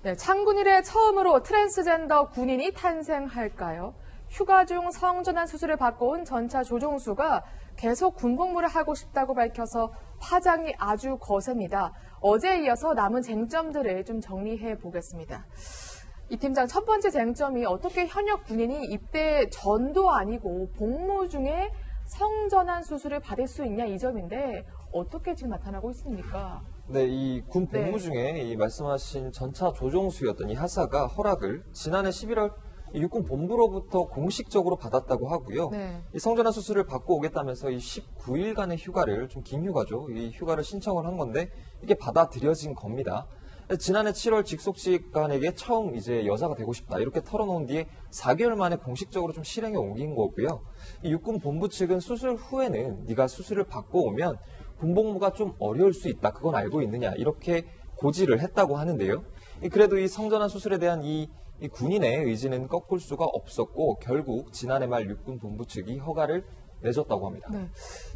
네, 창군 이래 처음으로 트랜스젠더 군인이 탄생할까요? 휴가 중 성전환 수술을 받고 온 전차 조종수가 계속 군복무를 하고 싶다고 밝혀서 파장이 아주 거셉니다. 어제에 이어서 남은 쟁점들을 좀 정리해 보겠습니다. 이 팀장, 첫 번째 쟁점이 어떻게 현역 군인이 입대 전도 아니고 복무 중에 성전환 수술을 받을 수 있냐 이 점인데 어떻게 지금 나타나고 있습니까? 네, 이 군 복무 중에 이 말씀하신 전차 조종수였던 이 하사가 허락을 지난해 11월 육군 본부로부터 공식적으로 받았다고 하고요. 네. 이 성전환 수술을 받고 오겠다면서 이 19일간의 휴가를, 좀 긴 휴가죠. 이 휴가를 신청을 한 건데 이게 받아들여진 겁니다. 지난해 7월 직속직관에게 처음 이제 여자가 되고 싶다 이렇게 털어놓은 뒤에 4개월 만에 공식적으로 좀 실행에 옮긴 거고요. 이 육군 본부 측은 수술 후에는 네가 수술을 받고 오면 군복무가 좀 어려울 수 있다. 그건 알고 있느냐 이렇게 고지를 했다고 하는데요. 그래도 이 성전환 수술에 대한 이 군인의 의지는 꺾을 수가 없었고 결국 지난해 말 육군 본부 측이 허가를 내줬다고 합니다. 네.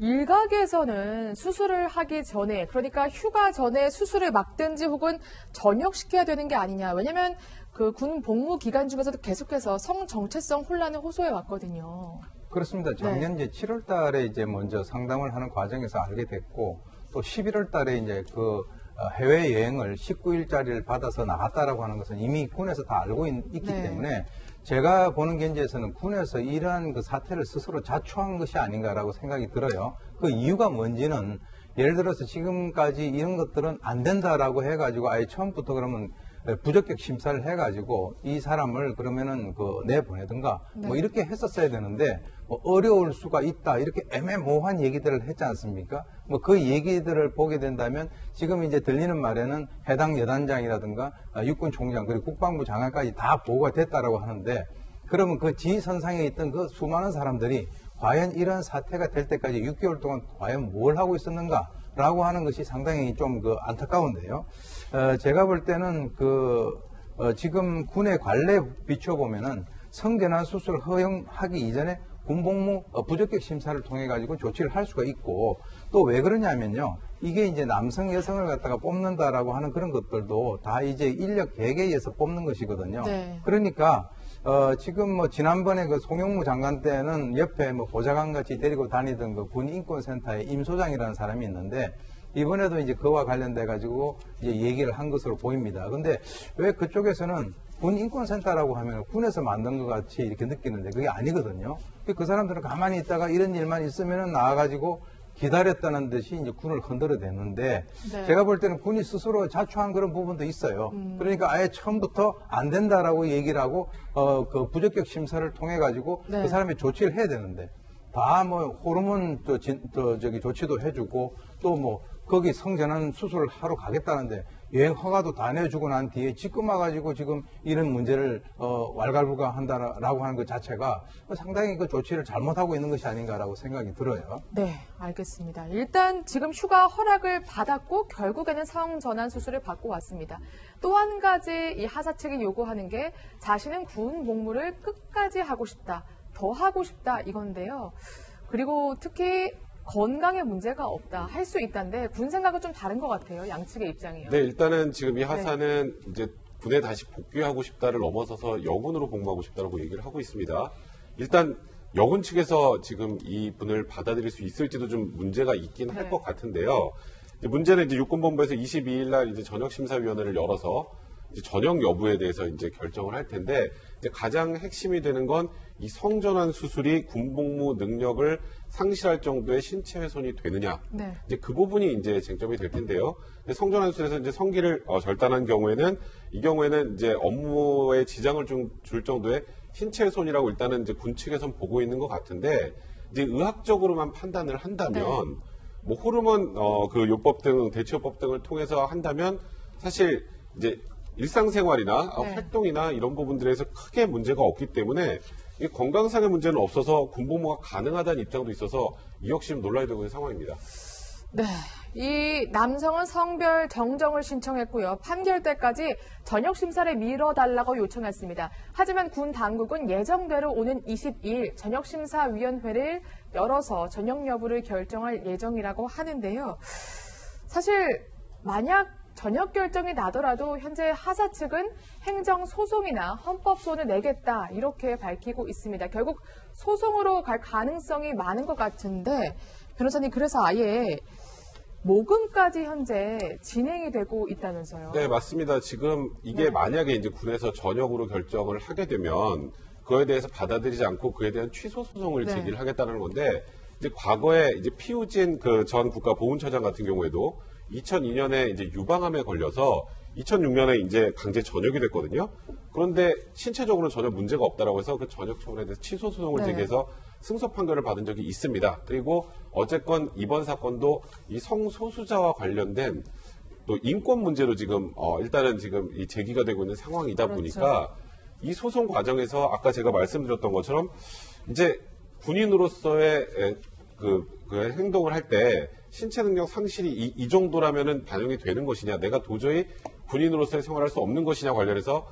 일각에서는 수술을 하기 전에, 그러니까 휴가 전에 수술을 막든지 혹은 전역시켜야 되는 게 아니냐. 왜냐하면 그 군 복무 기간 중에서도 계속해서 성정체성 혼란을 호소해 왔거든요. 그렇습니다. 작년 이제 7월 달에 이제 먼저 상담을 하는 과정에서 알게 됐고, 또 11월 달에 이제 그 해외 여행을 19일짜리를 받아서 나갔다라고 하는 것은 이미 군에서 다 알고 있기 때문에 제가 보는 견지에서는 군에서 이러한 그 사태를 스스로 자초한 것이 아닌가라고 생각이 들어요. 그 이유가 뭔지는 예를 들어서 지금까지 이런 것들은 안 된다라고 해가지고 아예 처음부터 그러면 부적격 심사를 해가지고 이 사람을 그러면은 그 내보내든가 뭐 이렇게 했었어야 되는데 뭐 어려울 수가 있다 이렇게 애매모호한 얘기들을 했지 않습니까? 뭐 그 얘기들을 보게 된다면 지금 이제 들리는 말에는 해당 여단장이라든가 육군 총장 그리고 국방부 장관까지 다 보고가 됐다라고 하는데 그러면 그 지휘선상에 있던 그 수많은 사람들이 과연 이런 사태가 될 때까지 6개월 동안 과연 뭘 하고 있었는가? 라고 하는 것이 상당히 좀 그 안타까운데요. 제가 볼 때는 지금 군의 관례에 비춰보면은 성전환 수술 허용하기 이전에 군복무 부적격 심사를 통해 가지고 조치를 할 수가 있고 또 왜 그러냐면요. 이게 이제 남성 여성을 갖다가 뽑는다라고 하는 그런 것들도 다 이제 인력 계획에 의해서 뽑는 것이거든요. 네. 그러니까 지금 뭐 지난번에 그 송영무 장관 때는 옆에 뭐 보좌관 같이 데리고 다니던 그 군인권센터의 임 소장이라는 사람이 있는데 이번에도 이제 그와 관련돼 가지고 이제 얘기를 한 것으로 보입니다. 근데 왜 그쪽에서는 군인권센터라고 하면 군에서 만든 것 같이 이렇게 느끼는데 그게 아니거든요. 그 사람들은 가만히 있다가 이런 일만 있으면은 나와가지고 기다렸다는 듯이 이제 군을 흔들어대는데 제가 볼 때는 군이 스스로 자초한 그런 부분도 있어요. 그러니까 아예 처음부터 안 된다라고 얘기를 하고 그 부적격 심사를 통해 가지고 그 사람이 조치를 해야 되는데 다 뭐 호르몬 조치도 해주고 또 뭐 거기 성전환 수술을 하러 가겠다는데 여행 허가도 다 내주고 난 뒤에 지금 와가지고 지금 이런 문제를 왈가불가한다라고 하는 것 자체가 상당히 그 조치를 잘못하고 있는 것이 아닌가라고 생각이 들어요. 네, 알겠습니다. 일단 지금 휴가 허락을 받았고 결국에는 성전환 수술을 받고 왔습니다. 또 한 가지 이 하사 측이 요구하는 게 자신은 군 복무를 끝까지 하고 싶다, 더 하고 싶다 이건데요. 그리고 특히 건강에 문제가 없다, 할 수 있다는데 군 생각은 좀 다른 것 같아요. 양측의 입장이요. 네, 일단은 지금 이 하사는 이제 군에 다시 복귀하고 싶다를 넘어서서 여군으로 복무하고 싶다라고 얘기를 하고 있습니다. 일단 여군 측에서 지금 이 분을 받아들일 수 있을지도 좀 문제가 있긴 할 것 같은데요. 이제 문제는 이제 육군본부에서 22일 날 이제 전역심사위원회를 열어서 이제 전역 여부에 대해서 이제 결정을 할 텐데 이제 가장 핵심이 되는 건 이 성전환 수술이 군복무 능력을 상실할 정도의 신체 훼손이 되느냐. 이제 그 부분이 이제 쟁점이 될 텐데요. 성전환 수술에서 이제 성기를 절단한 경우에는 이 경우에는 이제 업무에 지장을 줄 정도의 신체 훼손이라고 일단은 이제 군 측에선 보고 있는 것 같은데 이제 의학적으로만 판단을 한다면 뭐 호르몬 그 요법 등 대처법 등을 통해서 한다면 사실 이제 일상생활이나 활동이나 이런 부분들에서 크게 문제가 없기 때문에 이 건강상의 문제는 없어서 군복무가 가능하다는 입장도 있어서 이 역시 논란이 되고 있는 상황입니다. 네, 이 남성은 성별 정정을 신청했고요. 판결 때까지 전역 심사를 미뤄달라고 요청했습니다. 하지만 군 당국은 예정대로 오는 22일 전역 심사위원회를 열어서 전역 여부를 결정할 예정이라고 하는데요. 사실 만약 전역 결정이 나더라도 현재 하사 측은 행정소송이나 헌법소원을 내겠다 이렇게 밝히고 있습니다. 결국 소송으로 갈 가능성이 많은 것 같은데 변호사님 그래서 아예 모금까지 현재 진행이 되고 있다면서요. 네, 맞습니다. 지금 이게 만약에 이제 군에서 전역으로 결정을 하게 되면 그거에 대해서 받아들이지 않고 그에 대한 취소 소송을 네. 제기를 하겠다는 건데 이제 과거에 이제 피우진 그 전 국가보훈처장 같은 경우에도 2002년에 이제 유방암에 걸려서 2006년에 이제 강제 전역이 됐거든요. 그런데 신체적으로는 전혀 문제가 없다라고 해서 그 전역 처분에 대해서 취소 소송을 네. 제기해서 승소 판결을 받은 적이 있습니다. 그리고 어쨌건 이번 사건도 이 성소수자와 관련된 또 인권 문제로 지금 일단은 지금 이 제기가 되고 있는 상황이다 그렇죠. 보니까 이 소송 과정에서 아까 제가 말씀드렸던 것처럼 이제 군인으로서의 그 행동을 할 때 신체 능력 상실이 이 정도라면은 반영이 되는 것이냐, 내가 도저히 군인으로서의 생활할 수 없는 것이냐 관련해서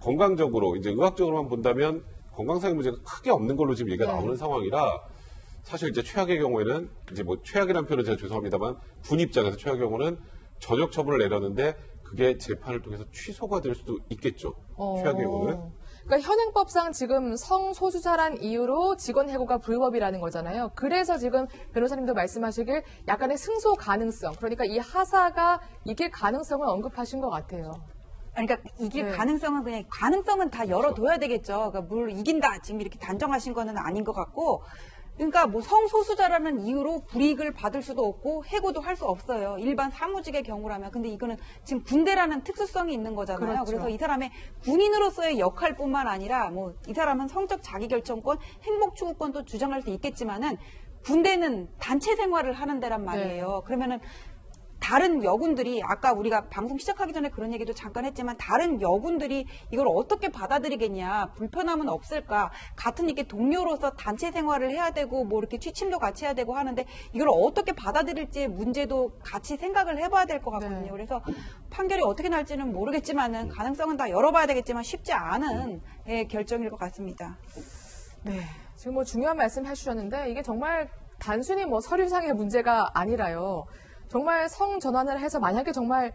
건강적으로 이제 의학적으로만 본다면 건강상의 문제가 크게 없는 걸로 지금 얘기가 네. 나오는 상황이라 사실 이제 최악의 경우에는 이제 뭐 최악이라는 표현은 제가 죄송합니다만 군 입장에서 최악의 경우는 전역 처분을 내렸는데 그게 재판을 통해서 취소가 될 수도 있겠죠. 최악의 경우는. 그러니까 현행법상 지금 성소수자란 이유로 직원 해고가 불법이라는 거잖아요. 그래서 지금 변호사님도 말씀하시길 약간의 승소 가능성, 그러니까 이 하사가 이길 가능성을 언급하신 것 같아요. 그러니까 이길 네. 가능성은 그냥 가능성은 다 열어둬야 되겠죠. 그러니까 뭘 이긴다 지금 이렇게 단정하신 거는 아닌 것 같고, 그러니까 뭐 성소수자라는 이유로 불이익을 받을 수도 없고 해고도 할 수 없어요. 일반 사무직의 경우라면. 근데 이거는 지금 군대라는 특수성이 있는 거잖아요. 그렇죠. 그래서 이 사람의 군인으로서의 역할뿐만 아니라 뭐 이 사람은 성적 자기결정권, 행복추구권도 주장할 수 있겠지만은 군대는 단체 생활을 하는 데란 말이에요. 그러면은 다른 여군들이 아까 우리가 방송 시작하기 전에 그런 얘기도 잠깐 했지만 다른 여군들이 이걸 어떻게 받아들이겠냐, 불편함은 없을까, 같은 이렇게 동료로서 단체 생활을 해야 되고 뭐 이렇게 취침도 같이 해야 되고 하는데 이걸 어떻게 받아들일지 문제도 같이 생각을 해봐야 될 것 같거든요. 네. 그래서 판결이 어떻게 날지는 모르겠지만은 가능성은 다 열어봐야 되겠지만 쉽지 않은 결정일 것 같습니다. 네, 지금 뭐 중요한 말씀 해주셨는데 이게 정말 단순히 뭐 서류상의 문제가 아니라요. 정말 성 전환을 해서 만약에 정말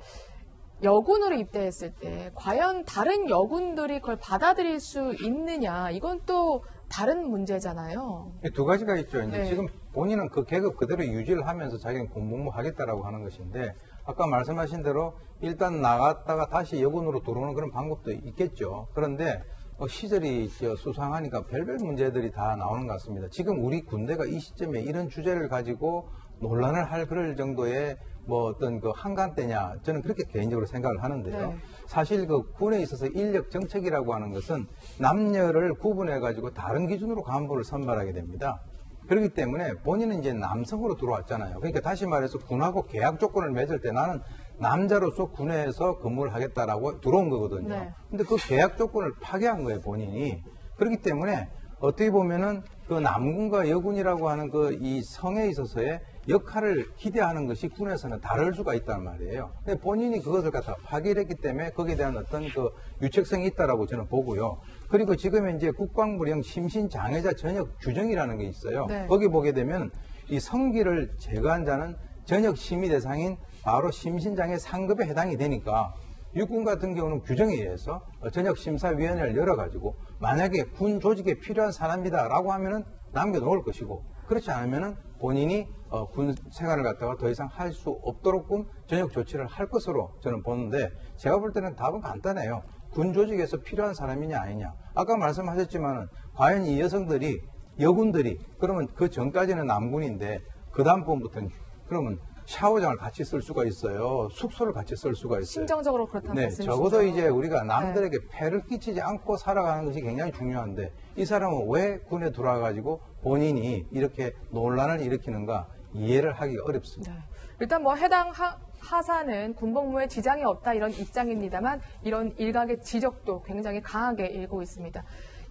여군으로 입대했을 때 과연 다른 여군들이 그걸 받아들일 수 있느냐, 이건 또 다른 문제잖아요. 두 가지가 있죠. 이제 네. 지금 본인은 그 계급 그대로 유지를 하면서 자기는 군복무 하겠다라고 하는 것인데 아까 말씀하신 대로 일단 나갔다가 다시 여군으로 들어오는 그런 방법도 있겠죠. 그런데 시절이 수상하니까 별별 문제들이 다 나오는 것 같습니다. 지금 우리 군대가 이 시점에 이런 주제를 가지고 논란을 할 그럴 정도의 뭐 어떤 그 한간대냐, 저는 그렇게 개인적으로 생각을 하는데요. 네. 사실 그 군에 있어서 인력 정책이라고 하는 것은 남녀를 구분해 가지고 다른 기준으로 간부를 선발하게 됩니다. 그렇기 때문에 본인은 이제 남성으로 들어왔잖아요. 그러니까 다시 말해서 군하고 계약 조건을 맺을 때 나는 남자로서 군에서 근무를 하겠다라고 들어온 거거든요. 네. 근데 그 계약 조건을 파기한 거예요, 본인이. 그렇기 때문에 어떻게 보면은 그 남군과 여군이라고 하는 그 이 성에 있어서의 역할을 기대하는 것이 군에서는 다를 수가 있단 말이에요. 근데 본인이 그것을 갖다 파기를 했기 때문에 거기에 대한 어떤 그 유책성이 있다라고 저는 보고요. 그리고 지금 이제 국방부령 심신장애자 전역 규정이라는 게 있어요. 네. 거기 보게 되면 이 성기를 제거한 자는 전역 심의 대상인 바로 심신장애 상급에 해당이 되니까 육군 같은 경우는 규정에 의해서 전역 심사위원회를 열어가지고 만약에 군 조직에 필요한 사람이다라고 하면은 남겨놓을 것이고 그렇지 않으면은 본인이 군 생활을 갖다가 더 이상 할 수 없도록끔 전역 조치를 할 것으로 저는 보는데 제가 볼 때는 답은 간단해요. 군 조직에서 필요한 사람이냐 아니냐. 아까 말씀하셨지만은 과연 이 여성들이 여군들이 그러면 그 전까지는 남군인데 그 다음번부터는 그러면 샤워장을 같이 쓸 수가 있어요. 숙소를 같이 쓸 수가 있어요. 심정적으로 그렇다는 네, 말씀이시죠? 적어도 이제 우리가 남들에게 폐를 끼치지 않고 살아가는 것이 굉장히 중요한데 이 사람은 왜 군에 들어와가지고 본인이 이렇게 논란을 일으키는가 이해를 하기 어렵습니다. 네. 일단 뭐 해당 하사는 군복무에 지장이 없다 이런 입장입니다만 이런 일각의 지적도 굉장히 강하게 일고 있습니다.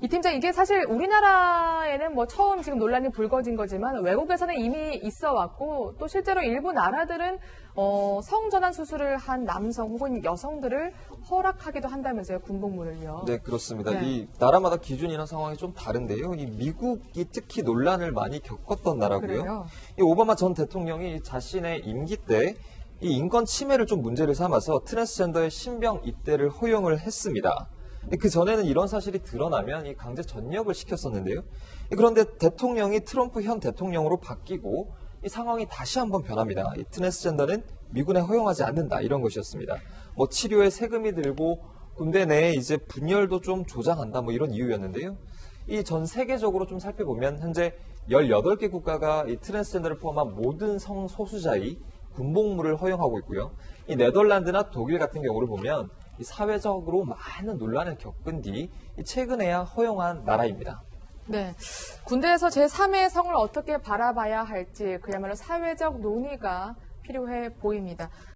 이 팀장, 이게 사실 우리나라에는 뭐 처음 지금 논란이 불거진 거지만 외국에서는 이미 있어 왔고 또 실제로 일부 나라들은 성전환 수술을 한 남성 혹은 여성들을 허락하기도 한다면서요, 군복무를요. 네, 그렇습니다. 네. 이 나라마다 기준이나 상황이 좀 다른데요. 이 미국이 특히 논란을 많이 겪었던 나라고요. 그래요? 이 오바마 전 대통령이 자신의 임기 때 이 인권 침해를 좀 문제를 삼아서 트랜스젠더의 신병 입대를 허용을 했습니다. 그 전에는 이런 사실이 드러나면 이 강제 전역을 시켰었는데요. 그런데 대통령이 트럼프 현 대통령으로 바뀌고 이 상황이 다시 한번 변합니다. 이 트랜스젠더는 미군에 허용하지 않는다 이런 것이었습니다. 뭐 치료에 세금이 들고 군대 내에 이제 분열도 좀 조장한다 뭐 이런 이유였는데요. 이 전 세계적으로 좀 살펴보면 현재 18개 국가가 이 트랜스젠더를 포함한 모든 성소수자의 군복무를 허용하고 있고요. 이 네덜란드나 독일 같은 경우를 보면 이 사회적으로 많은 논란을 겪은 뒤 최근에야 허용한 나라입니다. 네. 군대에서 제3의 성을 어떻게 바라봐야 할지 그야말로 사회적 논의가 필요해 보입니다.